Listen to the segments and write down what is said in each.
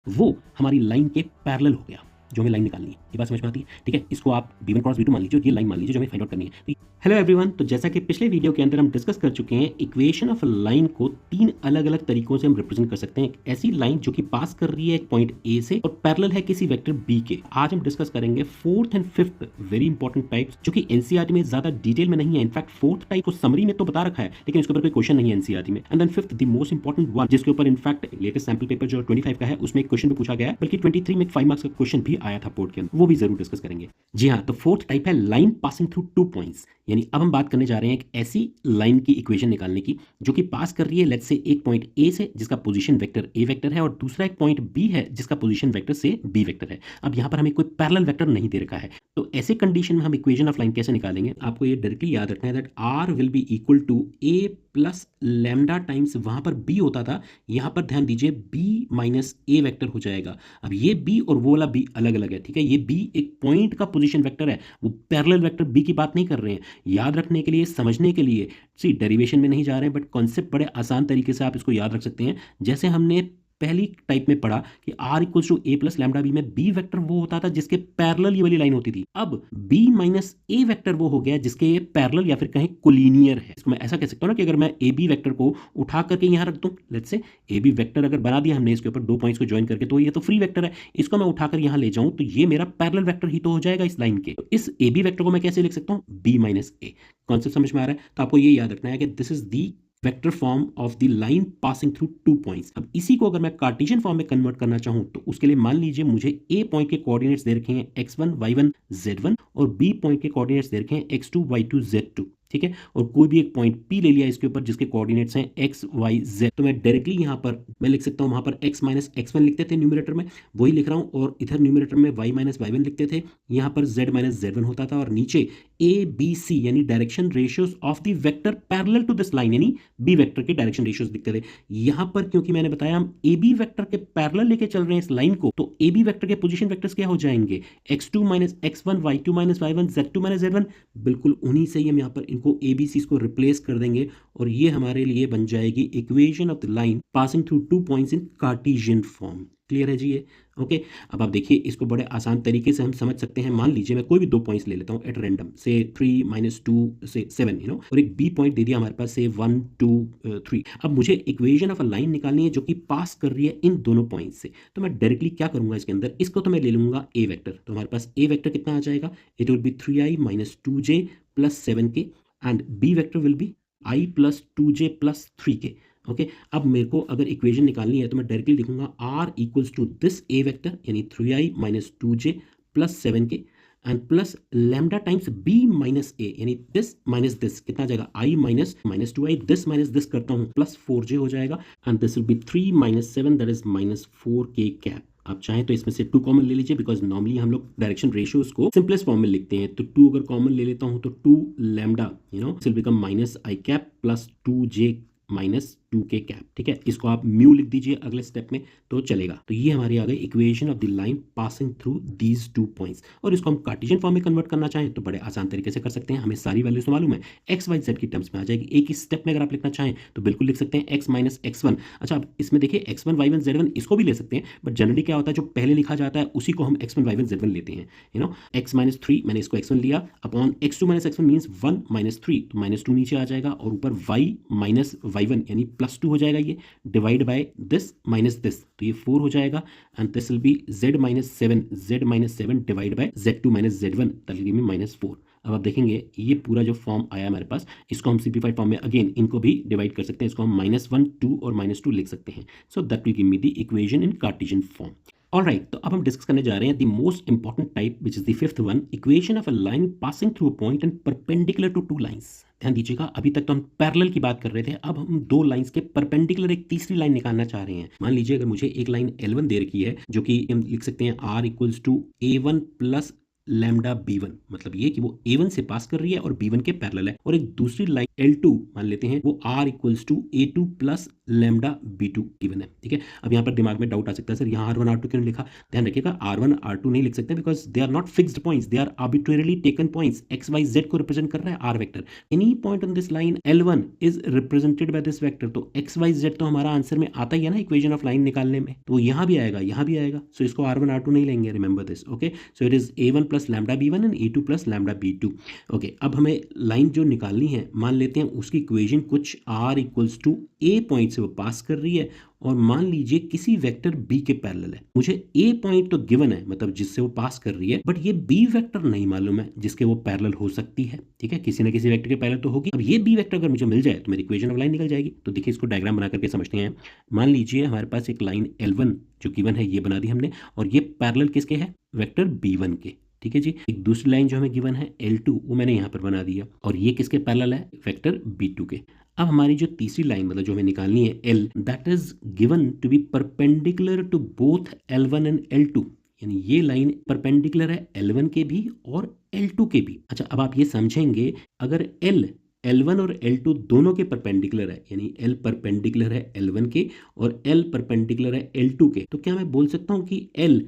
वो हमारी लाइन के पैरेलल हो गया, जो हमें लाइन निकालनी है। ये बात समझ में आती है? ठीक है, इसको आप V1 क्रॉस V2 मान लीजिए और ये लाइन मान लीजिए जो हमें फाइंड आउट करनी है। तो हेलो एवरीवन, तो जैसा कि पिछले वीडियो के अंदर हम डिस्कस कर चुके हैं, इक्वेशन ऑफ अ लाइन को तीन अलग-अलग तरीकों से हम रिप्रेजेंट कर सकते हैं। एक ऐसी लाइन जो कि पास कर रही है एक पॉइंट A से और पैरेलल है किसी वेक्टर B के। आज हम डिस्कस करेंगे fourth and fifth very important types, जो कि एनसीईआरटी में ज्यादा डिटेल में नहीं है। इनफैक्ट फोर्थ टाइप को समरी में तो बता रखा है, लेकिन इसके ऊपर कोई क्वेश्चन नहीं है एनसीईआरटी में। And then fifth the most important one, जिसके ऊपर इनफैक्ट लेटेस्ट सैंपल पेपर जो 25 का है उसमें एक क्वेश्चन भी पूछा गया है, बल्कि 23 में एक 5 मार्क्स का क्वेश्चन भी आया था बोर्ड के अंदर, वो भी जरूर डिस्कस करेंगे। जी हाँ, तो फोर्थ टाइप है लाइन पासिंग थ्रू 2 पॉइंट्स। यानी अब हम बात करने जा रहे हैं एक ऐसी लाइन की इक्वेशन निकालने की जो कि पास कर रही है लेट्स से एक पॉइंट A से जिसका पोजीशन वेक्टर A वेक्टर है और दूसरा एक पॉइंट B है जिसका पोजीशन वेक्टर से B वेक्टर है। अब यहाँ पर हमें कोई पैरेलल वेक्टर नहीं दे रखा है, तो ऐसे कंडीशन में हम इक्वेशन ऑफ लाइन कैसे निकालेंगे? आपको ये डायरेक्टली याद रखना है that R will be equal to A plus lambda times वहां पर B होता था, यहाँ पर ध्यान दीजिए B माइनस A वेक्टर हो जाएगा। अब ये B और वो वाला B अलग अलग है, ठीक है। ये B एक पॉइंट का पोजीशन वेक्टर है, वो पैरेलल वेक्टर B की बात नहीं कर रहे हैं। याद रखने के लिए, समझने के लिए, सी डेरिवेशन में नहीं जा रहे हैं, बट कॉन्सेप्ट बड़े आसान तरीके से आप इसको याद रख सकते हैं। जैसे हमने पहली टाइप में पढ़ा कि R equals to A plus lambda B में B वेक्टर वो होता था जिसके पैरेलल ये वाली लाइन होती थी। अब B माइनस A वेक्टर वो हो गया जिसके ये पैरेलल या फिर कहें कोलिनियर है। इसको मैं ऐसा कह सकता हूं ना कि अगर मैं AB वेक्टर को उठा करके यहां रख दूं, लेट्स से AB वेक्टर अगर बना दिया हमने इसके ऊपर दो पॉइंट्स को ज्वाइन करके, तो ये तो फ्री वेक्टर है। इसको मैं उठाकर यहां ले जाऊं तो ये मेरा पैरेलल वेक्टर ही तो हो जाएगा इस लाइन के। तो इस AB वेक्टर को मैं कैसे लिख सकता हूं? B minus A। कॉन्सेप्ट समझ में आ रहा है? तो आपको ये याद रखना है कि this is the vector form of the line passing through 2 points. अब इसी को अगर मैं कार्टेशियन फॉर्म में कन्वर्ट करना चाहूं तो उसके लिए मान लीजिए मुझे A पॉइंट के कोऑर्डिनेट्स दे रखे हैं x1 y1 z1 और B पॉइंट के कोऑर्डिनेट्स दे रखे हैं x2 y2 z2, ठीक है। और कोई भी एक पॉइंट P ले लिया इसके ऊपर जिसके कोऑर्डिनेट्स हैं x y z, तो मैं डायरेक्टली यहाँ पर मैं लिख सकता हूँ, वहां पर x माइनस x1 लिखते थे न्यूमरेटर में, वही लिख रहा हूँ, और इधर न्यूमरेटर में y माइनस y1 लिखते थे, यहाँ पर z माइनस z1 होता था, और नीचे a b c यानी direction ratios of the vector parallel to this line यानी b वेक्टर के डायरेक्शन रेशियोज दिखते थे। यहाँ पर क्योंकि मैंने बताया हम ए बी वेक्टर के पैरेलल लेके चल रहे हैं इस लाइन को, तो ए बी वेक्टर के पोजीशन वेक्टर्स क्या हो जाएंगे? x2 minus x1 y2 minus y1 z2 minus z1। बिल्कुल उन्हीं से ही हम यहाँ पर इनको ए बी सी को रिप्लेस कर देंगे और ये हमारे लिए बन जाएगी equation of the line passing through 2 points in cartesian form. Clear है जी ये? ओके। अब आप देखिए इसको बड़े आसान तरीके से हम समझ सकते हैं। मान लीजिए मैं कोई भी दो पॉइंट्स ले लेता हूँ एट रैंडम, से 3 माइनस 2 से 7, और एक बी पॉइंट दे दिया हमारे पास से 1 2 3। अब मुझे इक्वेशन ऑफ अ लाइन निकालनी है जो कि पास कर रही है इन दोनों पॉइंट से। तो मैं डायरेक्टली क्या करूंगा इसके अंदर, इसको तो मैं ले लूंगा ए वेक्टर। तो हमारे पास ए वेक्टर कितना आ जाएगा? It will be 3i minus 2j plus 7k, and b vector will be i plus 2j plus 3k। Okay. अब मेरे को अगर इक्वेशन निकालनी है तो मैं डायरेक्टली लिखूंगा r equals to this a vector यानी 3i minus 2j plus 7k and plus lambda times b minus a यानी दिस माइनस दिस, कितना आ जाएगा? i minus minus 2i, this minus this करता हूँ, प्लस 4j हो जाएगा, and this will be 3 minus 7 that is minus 4k cap. आप चाहें तो इसमें से 2 कॉमन ले लीजिए, बिकॉज नॉर्मली हम लोग डायरेक्शन रेशियोज को सिंपलेस्ट फॉर्म में लिखते हैं। तो 2 अगर कॉमन ले लेता हूं तो 2 lambda will become minus I cap plus 2j minus 2k cap, ठीक है। इसको आप म्यू लिख दीजिए अगले स्टेप में तो चलेगा। तो ये हमारी आ गई equation of the line passing through these 2 points. और इसको हम कार्टेशियन फॉर्म में कन्वर्ट करना चाहें तो बड़े आसान तरीके से कर सकते हैं। हमें सारी वैल्यूज मालूम है, एक्स वाई जेड की टर्म्स में आ जाएगी। एक ही स्टेप में अगर आप लिखना चाहें तो बिल्कुल लिख सकते हैं एक्स माइनस एक्स1। अच्छा, अब इसमें देखिए x1 y1 z1 इसको भी ले सकते हैं, बट जनरली क्या होता है जो पहले लिखा जाता है उसी को हम x1 y1 z1 लेते हैं। x माइनस 3 मैंने इसको x1 लिया upon x2 minus x1 means 1 minus 3, तो माइनस 2 नीचे आ जाएगा और ऊपर y माइनस y1 यानी प्लस 2 हो जाएगा, ये divide by this minus this, तो ये 4 हो जाएगा, and this will B z minus 7 divide by z2 minus z1 that will give me minus 4। अब आप देखेंगे ये पूरा जो फॉर्म आया हमारे पास, इसको हम सिंप्लीफाइड फॉर्म में अगेन इनको भी डिवाइड कर सकते हैं। इसको हम -1 2 और -2 लिख सकते हैं। So that will give me the equation in cartesian form. Alright, तो अब हम डिस्कस करने जा रहे हैं the most important type which is the fifth one, equation of a line passing through a point and perpendicular to 2 lines. ध्यान दीजिएगा, अभी तक तो हम पैरेलल की बात कर रहे थे, अब हम 2 लाइंस के परपेंडिकुलर एक तीसरी लाइन निकालना चाह रहे हैं। मान लीजिए अगर मुझे एक लाइन L1 दे रखी है जो कि हम लिख सकते हैं R equals to A1 plus lambda B1, मतलब ये कि वो A1 से पास कर रही है और B1 के पैरेलल है। और एक दूसरी लाइन L2 मान लेते हैं, वो R equals to A2 plus lambda B2 given है। ठीक है, अब यहाँ पर दिमाग में डाउट आ सकता है, सर यहाँ R1 R2 क्यों नहीं लिखा? ध्यान रखिएगा, R1 R2 नहीं लिख सकते because they are not fixed points, they are arbitrarily taken points. X y z को रिप्रेजेंट कर रहा है R vector. Any point on this line L1 is represented by this vector. तो एक्स वाई जेड तो हमारा answer में आता ही है ना इक्वेशन ऑफ लाइन निकालने में, तो यहाँ भी आएगा, यहाँ भी आएगा। सो इसको R1 R2 नहीं लेंगे, remember this. Okay, so it is A1 plus lambda B1 and A2 plus lambda B2। Okay, अब हमें लाइन जो निकालनी है, मान लेते हैं उसकी इक्वेशन कुछ R equals to A point से वो पास कर रही है और मान लीजिए किसी वेक्टर B के पैरेलल है। मुझे A पॉइंट तो गिवन है, मतलब जिससे वो पास कर रही है, बट ये B वेक्टर नहीं मालूम है जिसके वो पैरेलल हो सकती है। ठीक है, किसी ना किसी वेक्टर के पैरेलल तो होगी। अब ये B वेक्टर अगर मुझे मिल जाए तो मेरी इक्वेशन ऑफ लाइन निकल जाएगी। तो देखिए, इसको डायग्राम बना करके समझते हैं। मान लीजिए हमारे पास एक लाइन L1 जो गिवन है, ये बना दी हमने, और ये पैरेलल किसके है? वेक्टर B1 के। ठीक है जी, एक दूसरी लाइन जो हमें गिवन है L2, वो मैंने यहाँ पर बना दिया, और ये किसके पैरेलल है? वेक्टर B2 के। अब हमारी जो तीसरी लाइन, मतलब जो हमें निकालनी है L, that is given to be perpendicular to both L1 and L2, यानी ये लाइन परपेंडिकुलर है L1 के भी और L2 के भी। अच्छा, अब आप ये समझेंगे, अगर L1 और L2 दोनों के परपेंडिकुलर है, यानी L परपेंडिकुलर है L1 के और L परपेंडिकुलर है L2 के, तो क्या मैं बोल सकता हूँ कि L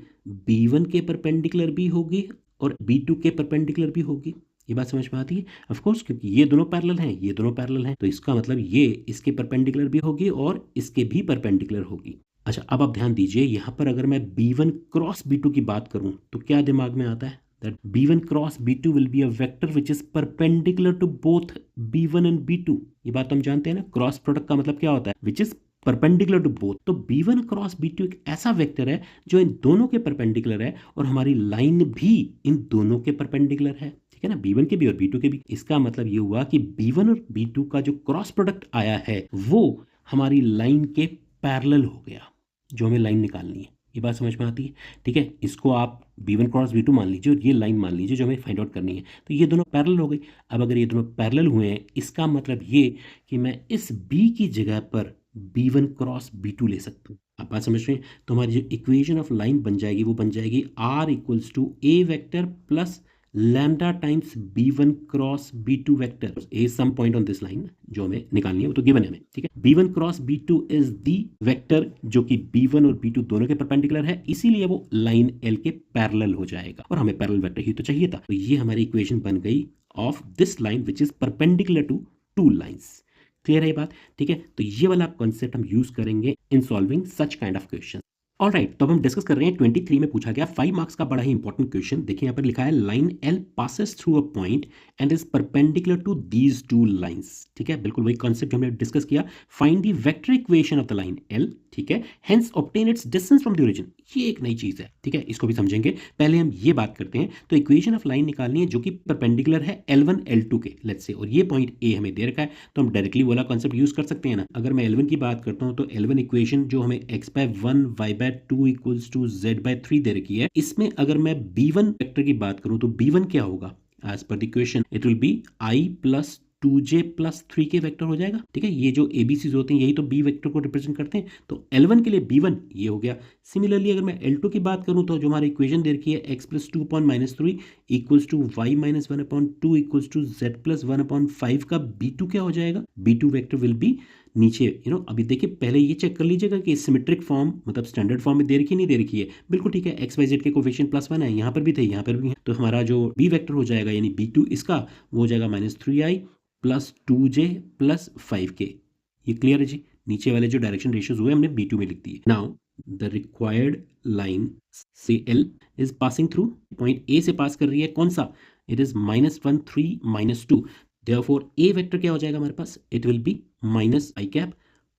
B1 के परपेंडिकुलर भी होगी और B2 के परपेंडिकुलर भी होगी? ये बात समझ में आती है? ऑफ कोर्स, क्योंकि ये दोनों पैरेलल हैं, ये दोनों पैरेलल हैं, तो इसका मतलब ये इसके परपेंडिकुलर भी होगी और इसके भी परपेंडिकुलर होगी। अच्छा, अब आप ध्यान दीजिए, यहाँ पर अगर मैं B1 क्रॉस B2 की बात करूँ तो क्या दिमाग में आता है? That B1 cross B2 will be a vector which is perpendicular to both B1 and B2। ये बात तो हम जानते हैं ना, क्रॉस प्रोडक्ट का मतलब क्या होता है? Which is perpendicular to both. तो B1 क्रॉस B2 एक ऐसा वेक्टर है जो इन दोनों के परपेंडिकुलर है, और हमारी लाइन भी इन दोनों के परपेंडिकुलर है। ठीक है ना, B1 के भी और B2 के भी। इसका मतलब ये हुआ कि B1 और B2 का जो क्रॉस प्रोडक्ट आया है वो हमारी लाइन के पैरेलल हो गया, जो हमें लाइन निकालनी है। ये बात समझ में आती है? ठीक है, इसको आप B1 क्रॉस B2 मान लीजिए और ये लाइन मान लीजिए जो हमें फाइंड आउट करनी है। तो ये दोनों पैरेलल हो गई। अब अगर ये दोनों पैरेलल हुए हैं, इसका मतलब ये कि मैं इस B की जगह पर B1 क्रॉस B2 ले सकता हूँ। आप बात समझ रहे हैं? तो हमारी जो इक्वेशन ऑफ लाइन बन जाएगी, वो बन जाएगी R equals to A vector plus lambda times B1 cross B2 vector. A some point on this line जो हमें निकालनी है, वो तो गिवन है हमें। ठीक है, B1 cross B2 is the vector जो कि B1 और B2 दोनों के परपेंडिकुलर है, इसीलिए वो लाइन L के पैरेलल हो जाएगा, और हमें पैरेलल वेक्टर ही तो चाहिए था। तो ये हमारी इक्वेशन बन गई of this line which is perpendicular to two lines. Clear है ये बात? ठीक है, तो ये वाला कॉन्सेप्ट हम यूज करेंगे in solving such kind of question. Alright, तो अब हम डिस्कस कर रहे हैं 23 में पूछा गया 5 मार्क्स का बड़ा ही इंपॉर्टेंट क्वेश्चन। देखिए यहाँ पर लिखा है, line L passes through a point and is perpendicular to these two lines. ठीक है, बिल्कुल वही कॉन्सेप्ट हमने डिस्कस किया। Find the vector equation of the line L। ठीक है, hence obtain its distance from the origin. ये एक नई चीज है। ठीक है, इसको भी समझेंगे। पहले हम ये बात करते हैं, तो इक्वेशन ऑफ लाइन निकालनी है जो कि परपेंडिकुलर है L1 L2 के, लेट्स से, और ये पॉइंट A हमें दे रखा है, तो हम डायरेक्टली वाला कॉन्सेप्ट यूज कर सकते हैं ना। अगर मैं L1 की बात करता हूं तो L1 इक्वेशन जो हमें x/1 y/2 equals to z/3 दे रखी है, इसमें अगर मैं B1 वेक्टर की बात करूं तो B1 क्या होगा? As per the equation it will be I plus 2j plus 3 k vector हो जाएगा। ठीक है, ये जो ABCs होते हैं यही तो B वेक्टर को रिप्रेजेंट करते हैं। तो L1 के लिए B1 ये हो गया। सिमिलरली अगर मैं L2 की बात करूं तो जो हमारी इक्वेशन दे रखी है x plus 2/-3 equals to y minus 1/2 equals to z plus 1/5 का B2 क्या हो जाएगा? B2 वेक्टर विल बी नीचे, अभी देखिए, पहले ये चेक कर लीजिएगा कि सिमेट्रिक फॉर्म, मतलब स्टैंडर्ड फॉर्म में दे रखी नहीं दे रखी है। बिल्कुल ठीक है, एक्स वाई जेड के कोफिशिएंट +1 है, यहाँ पर भी थे, यहाँ पर भी है। तो हमारा जो B वेक्टर हो जाएगा, यानी B2 इसका, वो हो जाएगा -3i plus 2j plus 5k। ये क्लियर है जी? नीचे वाले जो डायरेक्शन रेशियोज हुए हमने B2 में लिख दिए। नाउ द रिक्वायर्ड लाइन से L is passing through point A से पास कर रही है, कौन सा? It is -1 3 -2। Therefore A vector क्या हो जाएगा हमारे पास? It will be -i cap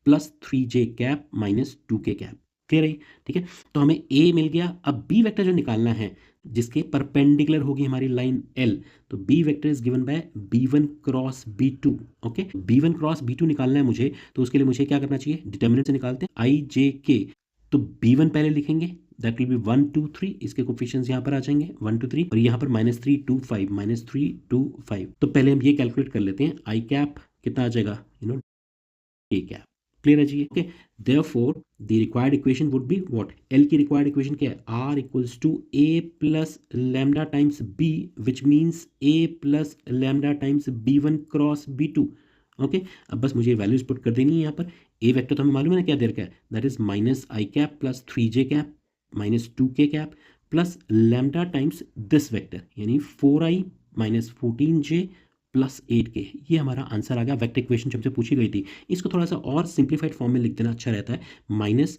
plus 3j cap minus 2k cap. Clear है? ठीक है, तो हमें A मिल गया। अब B वेक्टर जो निकालना है जिसके परपेंडिकुलर होगी हमारी लाइन L, तो B vector is given by B1 cross B2। Okay, B1 cross B2 निकालना है मुझे, तो उसके लिए मुझे क्या करना चाहिए? डिटर्मिनेंट से निकालते हैं, I J K। तो B1 पहले लिखेंगे, दैट विल बी 1 2 3, इसके कोफिशिएंट्स यहाँ पर आ जाएंगे 1 2 3, और यहाँ पर -3 2 5 -3 2 5। तो पहले हम ये कैलकुलेट कर लेते हैं, I कैप कितना आ जाएगा? K cap. क्लियर है जी? Okay, therefore the required equation would be what? L की रिक्वायर्ड इक्वेशन क्या है? R equals to A plus lambda times B, which means A plus lambda times B one cross B two. Okay, अब बस मुझे values put कर देनी है यहाँ पर। ए वेक्टर तो हमें मालूम है ना क्या दे रखा है, that is minus I cap plus 3j cap minus 2k cap plus lambda times this vector, यानी 4i minus 14j plus 8k। ये हमारा आंसर आ गया वेक्टर इक्वेशन जो हमसे पूछी गई थी। इसको थोड़ा सा और सिंप्लीफाइड फॉर्म में लिख देना अच्छा रहता है, minus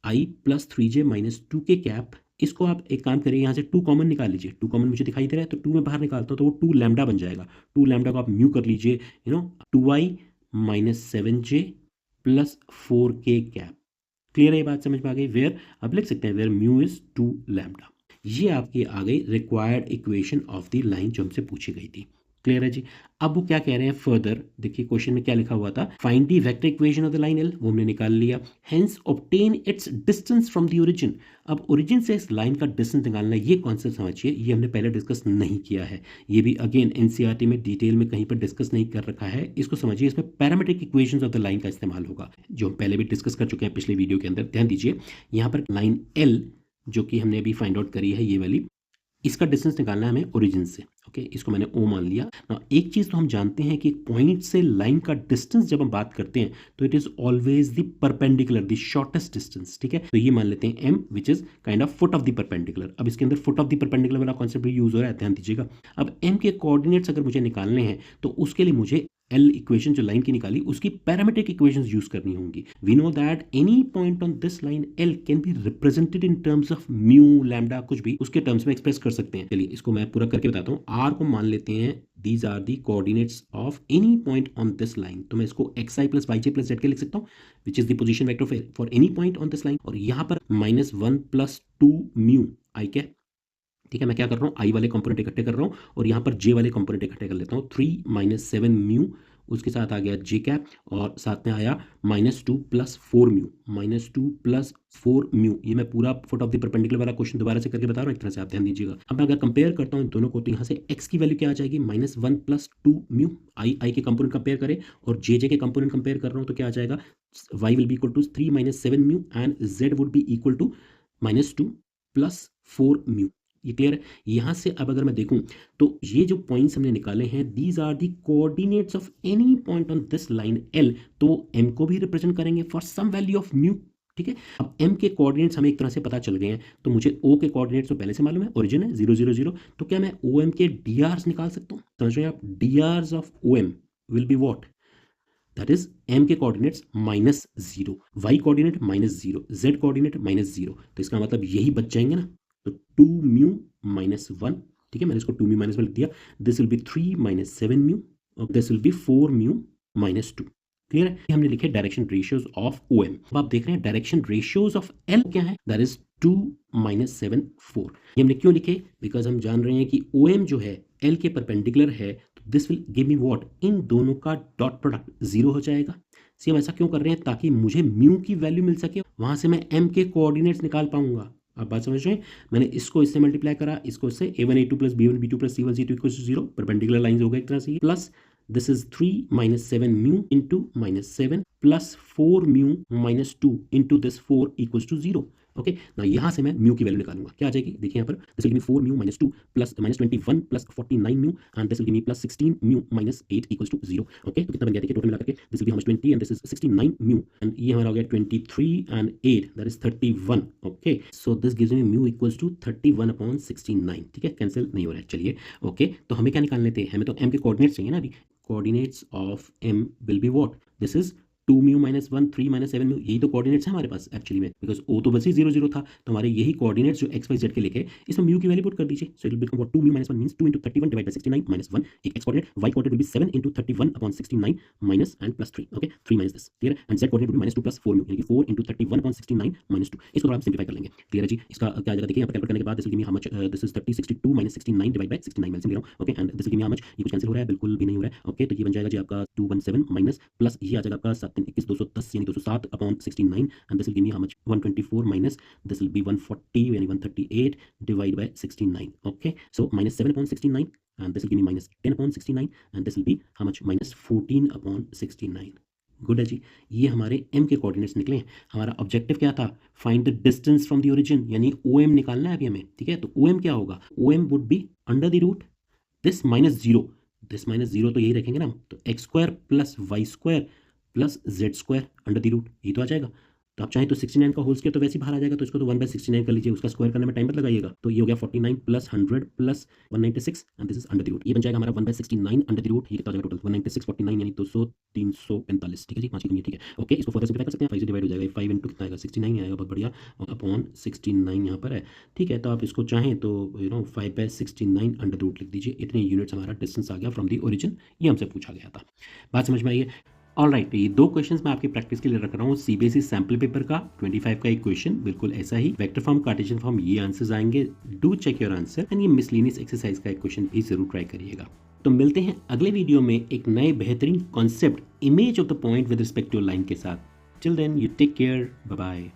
i plus 3j minus 2k cap. इसको आप एक काम करिए, यहाँ से 2 कॉमन निकाल लीजिए। 2 कॉमन मुझे दिखाई दे रहा है, तो 2 में बाहर निकालता हूँ तो वो 2 लैम्डा बन जाएगा। 2 लैम्डा को आप म्यू कर लीजिए, 2i minus 7j plus 4k cap. Clear है ये बात, समझ में आ गई? वेयर अब लिख सकते हैं वेयर म्यू इज 2 लैम्डा। ये आपकी आ गई required equation of the line जो हमसे पूछी गई थी। क्लियर है जी? अब वो क्या कह रहे हैं फर्दर, देखिए क्वेश्चन में क्या लिखा हुआ था, find the vector equation of the line L, वो हमने निकाल लिया। Hence obtain its distance from the origin. अब ओरिजिन से इस लाइन का डिस्टेंस निकालना, ये कॉन्सेप्ट समझिए, ये हमने पहले डिस्कस नहीं किया है। ये भी अगेन एनसीईआरटी में डिटेल में कहीं पर डिस्कस नहीं कर रखा है। इसको समझिए, इसमें parametric equations of the line का इस्तेमाल होगा, जो हम पहले भी डिस्कस कर चुके हैं पिछले वीडियो के अंदर। ध्यान दीजिए, यहाँ पर लाइन एल जो कि हमने अभी फाइंड आउट करी है, ये वाली, इसका डिस्टेंस निकालना है हमें ओरिजिन से। ओके, इसको मैंने ओ मान लिया ना। एक चीज़ तो हम जानते हैं कि पॉइंट से लाइन का डिस्टेंस जब हम बात करते हैं तो it is always the perpendicular, the shortest distance. ठीक है, तो ये मान लेते हैं M which is kind of foot of the perpendicular. अब इसके अंदर फुट ऑफ द परपेंडिकुलर वाला कॉन्सेप्ट भी यूज हो रहा है, ध्यान दीजिएगा। अब एम के कोऑर्डिनेट्स अगर मुझे निकालने हैं तो उसके लिए मुझे एल इक्वेशन जो लाइन की निकाली उसकी पैरामीट्रिक इक्वेशंस यूज करनी होंगी। We know that any point on this line L can be represented in terms of mu lambda, कुछ भी उसके टर्म्स में एक्सप्रेस कर सकते हैं। चलिए इसको मैं पूरा करके बताता हूँ। आर को मान लेते हैं these are the coordinates of any point on this line, तो मैं इसको xi plus yj plus z k लिख सकता हूँ, which is the position vector for any point on this line. और यहाँ पर -1 प्लस 2 म्यू आई कैप। ठीक है, मैं क्या कर रहा हूँ, आई वाले कंपोनेंट इकट्ठे कर रहा हूँ और यहाँ पर जे वाले कंपोनेंट इकट्ठे कर लेता हूँ। 3 माइनस 7 म्यू, उसके साथ आ गया जे कैप, और साथ में आया -2 प्लस 4 म्यू, -2 प्लस 4 म्यू। ये मैं पूरा फुट ऑफ द परपेंडिकुलर वाला क्वेश्चन दोबारा से करके बता रहा हूँ, एक तरह से आप ध्यान दीजिएगा। अब मैं अगर कंपेयर करता हूँ इन दोनों को, तो यहाँ से x की वैल्यू क्या आ जाएगी, -1 प्लस 2 म्यू। आई के कंपोनेंट कंपेयर करें और जे के कंपोनेंट कंपेयर कर रहा हूँ तो क्या आ जाएगा, y will be equal to 3 minus 7 mu and z would be equal to -2 plus 4 mu. ये क्लियर है? यहाँ से अब अगर मैं देखूं तो ये जो पॉइंट्स हमने निकाले हैं, these are the coordinates of any point on this line L, तो एम को भी रिप्रेजेंट करेंगे for some value of mu. ठीक है, अब एम के कोऑर्डिनेट्स हमें एक तरह से पता चल गए हैं, तो मुझे ओ के कोऑर्डिनेट्स तो पहले से मालूम है, ओरिजिन है 0 0 0। तो क्या मैं ओ एम के डी आर्स निकाल सकता हूँ? समझ रहे हैं आप? D Rs of O M will be what, that is M के coordinates -0, Y coordinate -0, Z coordinate -0। तो इसका मतलब यही बच जाएंगे ना, तो 2 म्यू -1। ठीक है, मैंने इसको 2 म्यू -1 लिख दिया। This will be 3 minus 7 mu और this will be 4 mu -2। Clear है? हमने लिखे direction ratios of O M. अब आप देख रहे हैं डायरेक्शन रेशियोज ऑफ एल क्या है, दैट इज 2 -7 4। ये हमने क्यों लिखे, बिकॉज हम जान रहे हैं कि ओ एम जो है एल के परपेंडिकुलर है, this will give me what, इन दोनों का डॉट प्रोडक्ट 0 हो जाएगा। सी हम ऐसा क्यों कर रहे हैं, ताकि मुझे म्यू की वैल्यू मिल सके, वहां से मैं एम के कोऑर्डिनेट्स निकाल पाऊंगा। आप बात समझ रहे हैं? मैंने इसको इससे मल्टीप्लाई करा, इसको इससे, a1 a2 plus b1 b2 plus c1 c2 equal to 0, perpendicular lines हो गए एक तरह से, plus this is 3 minus 7 mu into -7 plus 4 mu -2 into this 4 equal to 0। Okay, ना यहाँ से मैं म्यू की वैल्यू निकालूंगा, क्या आ जाएगी, देखिए यहाँ पर, this will give me 4 mu -2 plus -21 plus 49 mu and this will give me plus 16 mu -8 equals to 0। Okay, तो कितना बन गया, देखिए टोटल मिला करके, this will be how much, 20 and this is 69 mu and ये हमारा हो गया 23 and 8 that is 31। Okay, so this gives me mu equals to 31/69। ठीक है, कैंसिल नहीं हो रहा है। चलिए ओके, तो हमें क्या निकालने थे, हमें तो एम के कोऑर्डिनेट्स चाहिए ना अभी। Coordinates of M will be what, this is 2 mu -1 3 -7 mu, यही तो कोऑर्डिनेट्स है हमारे पास एक्चुअली में, बिकॉज ओ तो वैसे ही 0 0 था, तो हमारे यही कोऑर्डिनेट्स जो x y z के लिखे, इसमें म्यू की वैल्यू पुट कर दीजिए। So it will become what, 2 mu -1 means 2 into 31 divided by 69 minus 1, एक x coordinate, y coordinate will be 7 into 31/69 minus and plus 3। Okay, 3 minus this, clear है? And z coordinate will be -2 plus 4 mu, यानी कि 4 into 31/69 minus 2। इसको थोड़ा हम simplify कर लेंगे, clear है जी? इसका क्या आ जाएगा, देखिए यहाँ पर कैलकुलेट करने के बाद this will give me how much, this is 30 62 minus 69 divided by 69, मैं ले रहा हूं। Okay, and this will give me how much, ये कुछ कैंसिल हो रहा है, बिल्कुल भी नहीं हो रहा है। ओके, तो ये बन जाएगा जी आपका 217 माइनस प्लस ये आ जाएगा आपका 7 21 210 यानी 207/69 and this will give me how much, 124 minus this will be 140 यानी 138 divided by 69। okay, so -7/69 and this will give me -10/69 and this will be how much, -14/69। Good है जी। ये हमारे एम के कोऑर्डिनेट्स निकले। हमारा ऑब्जेक्टिव क्या था? Find the distance from the origin, यानी ओ एम निकालना है अभी हमें, ठीक है। तो ओ एम क्या होगा? O M would be under the root this minus zero, this minus zero तो यही रखेंगे ना हम, तो x square plus y square plus z square under the root, यही तो आ जाएगा। तो आप चाहें तो 69 का होल स्क्वायर तो वैसे ही बाहर आ जाएगा, तो इसको तो 1/69 कर लीजिए, उसका स्क्वायर करने में टाइम मत लगाइएगा। तो ये हो गया 49 plus 100 plus 196 and this is under the root. ये बन जाएगा हमारा 1/69 अंडर द रूट। ये कितना हो जाएगा टोटल? 196 49 यानी 200 345, ठीक है जी, 5 की कमी है, ठीक है। ओके, इसको फर्दर सिंपलीफाई कर सकते हैं, 5 से डिवाइड हो जाएगा, 5 इंटू कितना आएगा? 69 आएगा, बहुत बढ़िया, अपॉन 69 यहाँ पर है, ठीक है। तो आप इसको चाहें तो 5/69 अंडर रूट लिख दीजिए। इतने यूनिट्स हमारा डिस्टेंस आ गया फ्रॉम दी ओरिजिन, ये हमसे पूछा गया था। बात समझ में आई है? ऑल राइट, ये दो क्वेश्चंस मैं आपकी प्रैक्टिस के लिए रख रहा हूँ। सीबीएसई सैम्पल पेपर का 25 का एक क्वेश्चन बिल्कुल ऐसा ही, वेक्टर फॉर्म, कार्टेशियन फॉर्म, ये आंसर्स आएंगे। Do check your answer and ये मिसलेनियस एक्सरसाइज का एक क्वेश्चन भी जरूर ट्राई करिएगा। तो मिलते हैं अगले वीडियो में एक नए बेहतरीन concept, image of the point with respect to line के साथ। Till then you take care, bye bye.